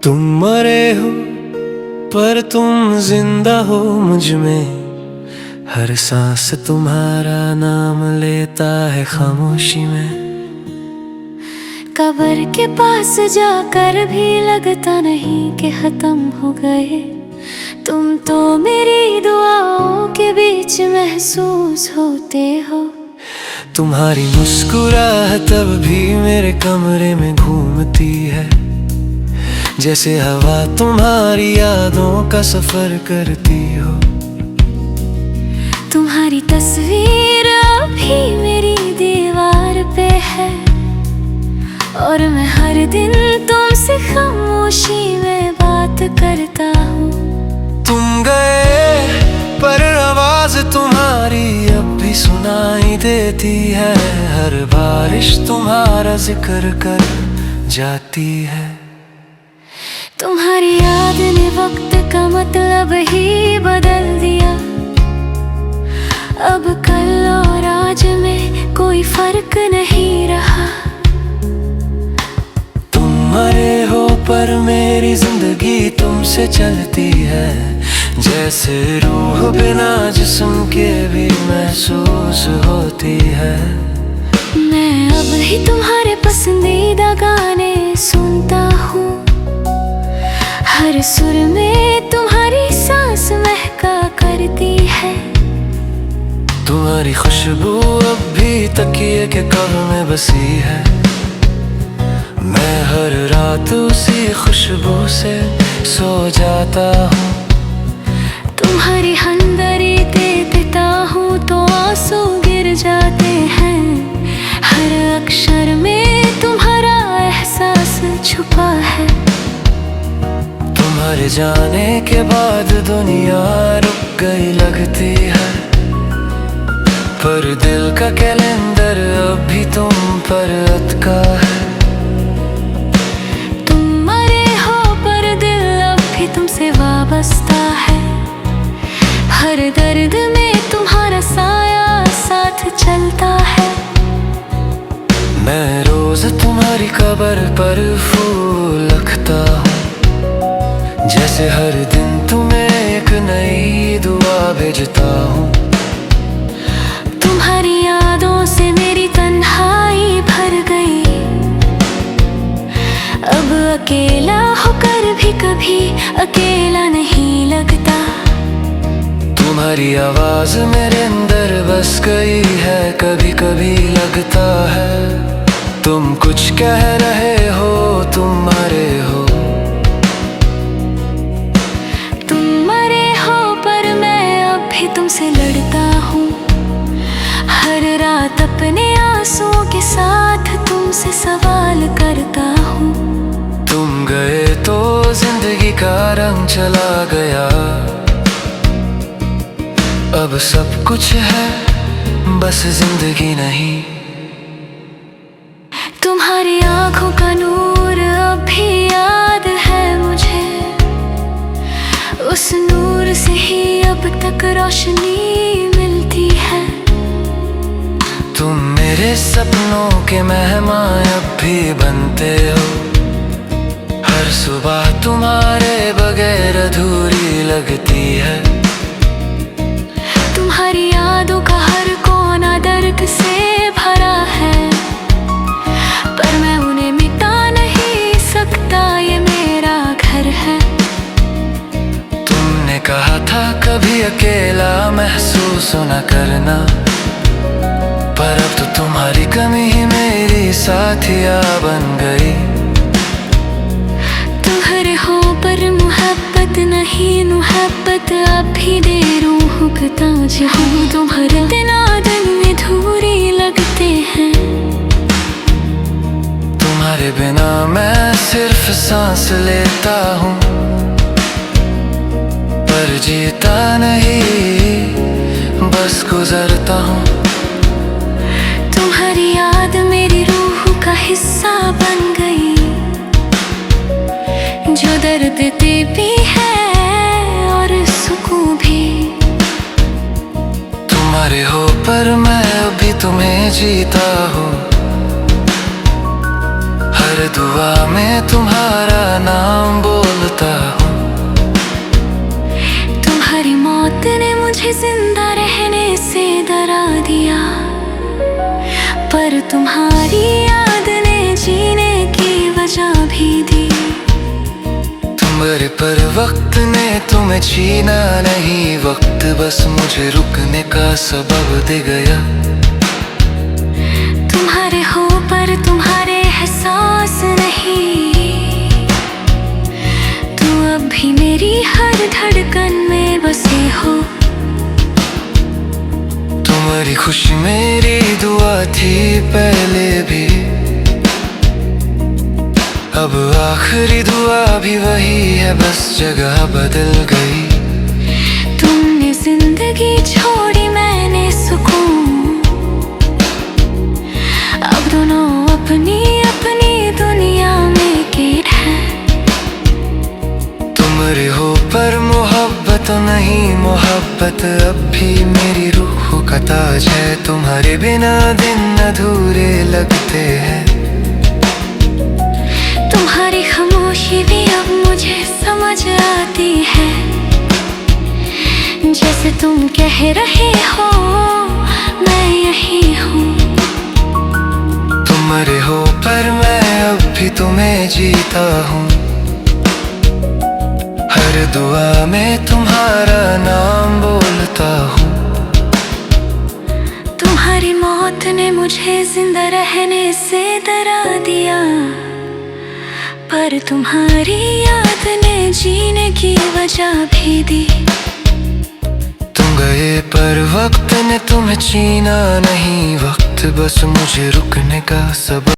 तुम मरे हो पर तुम जिंदा हो मुझ में, हर सांस तुम्हारा नाम लेता है खामोशी में। कब्र के पास जाकर भी लगता नहीं कि खत्म हो गए, तुम तो मेरी दुआओं के बीच महसूस होते हो। तुम्हारी मुस्कुराहट तब भी मेरे कमरे में घूमती है, जैसे हवा तुम्हारी यादों का सफर करती हो। तुम्हारी तस्वीर अभी मेरी दीवार पे है, और मैं हर दिन तुमसे खामोशी में बात करता हूँ। तुम गए पर आवाज तुम्हारी अब भी सुनाई देती है, हर बारिश तुम्हारा जिक्र कर जाती है। तुम्हारी याद ने वक्त का मतलब ही बदल दिया, अब कल और आज में कोई फर्क नहीं रहा। तुम मरे हो पर मेरी जिंदगी तुमसे चलती है, जैसे रूह बिना जिस्म के भी महसूस होती है। मैं अब ही तुम्हारे पसंदीदा गाने सुनता हूँ, हर सुर में तुम्हारी सांस महका करती है। तुम्हारी खुशबू अब भी तकिए के कब्र में बसी है, मैं हर रात उसी खुशबू से सो जाता हूँ। तुम्हारी हमदर्दी देता हूँ तो आंसू गिर जाते हैं, हर अक्षर में तुम्हारा एहसास छुपा है। तुम्हारे जाने के बाद दुनिया रुक गई लगती है, पर दिल का कैलेंडर अब भी तुम पर अटका है। तुम मरे हो पर दिल अब भी तुमसे वाबस्ता है, हर दर्द में तुम्हारा साया साथ चलता है। मैं रोज तुम्हारी कब्र पर फूल रखता हूँ, जैसे हर दिन तुम्हें एक नई दुआ भेजता हूँ। तुम्हारी यादों से मेरी तन्हाई भर गई, अब अकेला होकर भी कभी अकेला नहीं लगता। तुम्हारी आवाज मेरे अंदर बस गई है, कभी कभी लगता है तुम कुछ कह रहे हो, तुम मरे हो। तुम मरे हो पर मैं अब भी तुमसे लड़ता हूँ, हर रात अपने आंसुओं के साथ तुमसे सवाल करता हूँ। तुम गए तो जिंदगी का रंग चला गया, अब सब कुछ है बस जिंदगी नहीं। तुम्हारी आंखों का नूर अब भी याद है मुझे, उस नूर से ही अब तक रोशनी मिलती है। तुम मेरे सपनों के मेहमान अब भी बनते हो, हर सुबह तुम्हारे बगैर अधूरी लगती है। तुम्हारी यादों का हर कोना दर्द से भरा है, पर मैं उन्हें मिटा नहीं सकता, ये मेरा घर है। तुमने कहा था कभी अकेला महसूस न करना, पर अब तो तुम्हारी कमी ही मेरी साथिया बन गई। तुम्हारे हो पर मुहब्बत नहीं, मुहब्बत अब भी दे रूह का जी हूँ। तुम्हारे बिना दिन में धूरी लगते हैं, तुम्हारे बिना मैं सिर्फ सांस लेता हूँ, पर जीता नहीं बस गुजरता हूँ। तुम्हारी याद मेरी रूह का हिस्सा बन गई, जो दर्द दे भी है और सुकून भी। तुम्हारे हो पर मैं अभी तुम्हें जीता हूँ, हर दुआ में तुम्हारा नाम बोलता हूँ। तुम्हारी मौत ने मुझे जिंदा रहने से डरा दिया, पर तुम्हारी याद ने जीने की वजह भी दी। तुम्हारे पर वक्त ने तुम्हें छीना नहीं, वक्त बस मुझे रुकने का सबब दे गया। तुम्हारे हो पर तुम्हारे एहसास नहीं, तू अब भी मेरी हर धड़कन में बसे हो। तुम्हारी खुशी मेरी दुआ थी पहले भी, अब आखिरी दुआ भी वही है, बस जगह बदल गई। तुमने जिंदगी छोड़ी, मैंने सुकून, अब दोनों अपनी अपनी दुनिया में कैद हैं। तुम्हारे हो पर मोहब्बत नहीं, मोहब्बत अब भी मेरी रूह का ताज है। तुम्हारे बिना दिन अधूरे लगते हैं। तुम्हारी खामोशी भी अब मुझे समझ आती है, जैसे तुम कह रहे हो मैं यही हूँ। तुम्हारे हो पर मैं अब भी तुम्हें जीता हूँ, हर दुआ में तुम्हारा नाम बोलता हूँ। तुम्हारी मौत ने मुझे जिंदा रहने से डरा दिया, पर तुम्हारी याद ने जीने की वजह भी दी। तुम गए पर वक्त ने तुम्हें छीना नहीं, वक्त बस मुझे रुकने का सबब